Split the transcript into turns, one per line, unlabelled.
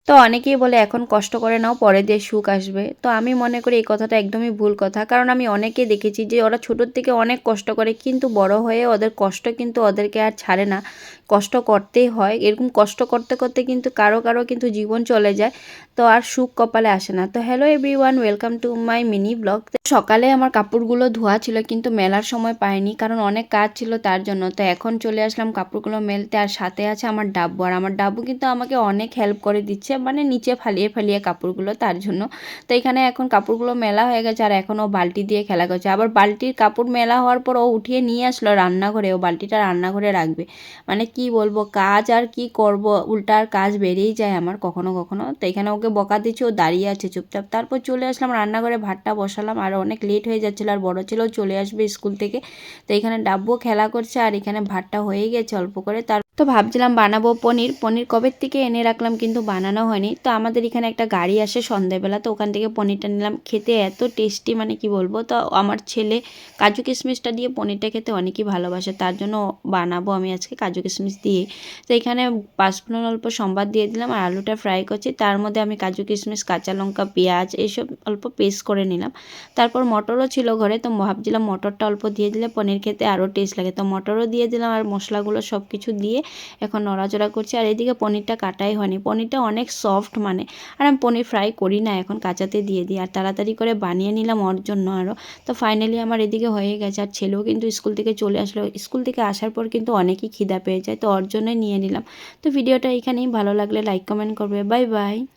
তো অনেকেই বলে এখন কষ্ট করে নাও, পরে দিয়ে সুখ আসবে। তো আমি মনে করি এই কথাটা একদমই ভুল কথা। কারণ আমি অনেকে দেখেছি যে ওরা ছোটোর থেকে অনেক কষ্ট করে, কিন্তু বড় হয়ে ওদের কষ্ট কিন্তু ওদেরকে আর ছাড়ে না, কষ্ট করতেই হয়। এরকম কষ্ট করতে করতে কিন্তু কারো কারো কিন্তু জীবন চলে যায়, তো আর সুখ কপালে আসে না। তো hello everyone, welcome to my mini blog. সকালে আমার কাপড়গুলো ধোয়া ছিল, কিন্তু মেলার সময় পাইনি, কারণ অনেক কাজ ছিল তার জন্য। তো এখন চলে আসলাম কাপড়গুলো মেলতে, আর সাথে আছে আমার ডাব্বু। আর আমার ডাব্বু কিন্তু আমাকে অনেক হেল্প করে দিচ্ছে, মানে নিচে ফালিয়ে ফালিয়ে কাপড়গুলো, তার জন্য। তো এখানে এখন কাপড়গুলো মেলা হয়ে গেছে, আর এখন ও বালতি দিয়ে খেলা করছে। আবার বালতির কাপড় মেলা হওয়ার পর ও উঠিয়ে নিয়ে আসলো রান্নাঘরে, ও বালতিটা রান্নাঘরে রাখবে। মানে কি বলবো, কাজ আর কি করব, উল্টার কাজ বেরিয়েই যায় আমার কখনো কখনো। তো এখানে ওকে বকা দিচ্ছি, ও দাঁড়িয়ে আছে চুপচাপ। তারপর চলে আসলাম রান্নাঘরে, ভাতটা বসালাম, আর অনেক লেট হয়ে যাচ্ছিলো, আর বড় ছেলেও চলে আসবে স্কুল থেকে। তো এখানে ডাব্বুও খেলা করছে, আর এখানে ভাতটা হয়ে গেছে অল্প করে। তো ভাবছিলাম বানাবো পনির। পনির কবের থেকে এনে রাখলাম, কিন্তু বানানো হয়নি। তো আমাদের এখানে একটা গাড়ি আসে সন্ধ্যাবেলা, তো ওখান থেকে পনিরটা নিলাম। খেতে এত টেস্টি, মানে কি বলবো। তো আমার ছেলে কাজু কিশমিশটা দিয়ে পনিরটা খেতে অনেকই ভালোবাসে, তার জন্য বানাবো আমি আজকে কাজু কিশমিশ দিয়ে। তো এখানে পাঁচফোড়ন অল্প সম্বাদ দিয়ে দিলাম, আর আলুটা ফ্রাই করছি। তার মধ্যে আমি কাজু কিশমিশ, কাঁচা লঙ্কা, পেঁয়াজ এইসব অল্প পেস্ট করে নিলাম। তারপর মটরও ছিল ঘরে, তো ভাবছিলাম মটরটা অল্প দিয়ে দিলে পনির খেতে আরও টেস্ট লাগে। তো মটরও দিয়ে দিলাম, আর মশলাগুলো সব কিছু দিয়ে এখন নড়াচড়া করছি। আর এদিকে পনিরটা কাটাই হয়নি, পনিরটা অনেক সফট মানে। আর আমি পনির ফ্রাই করি না, এখন কাঁচাতে দিয়ে দিই, আর তাড়াতাড়ি করে বানিয়ে নিলাম ওর জন্য আরও। তো ফাইনালি আমার এদিকে হয়ে গেছে, আর ছেলেও কিন্তু স্কুল থেকে চলে আসলো। স্কুল থেকে আসার পর কিন্তু অনেকই খিদা পেয়ে যায়, তো ওর জন্যই নিয়ে নিলাম। তো ভিডিওটা এখানেই, ভালো লাগলে লাইক কমেন্ট করবে। Bye bye.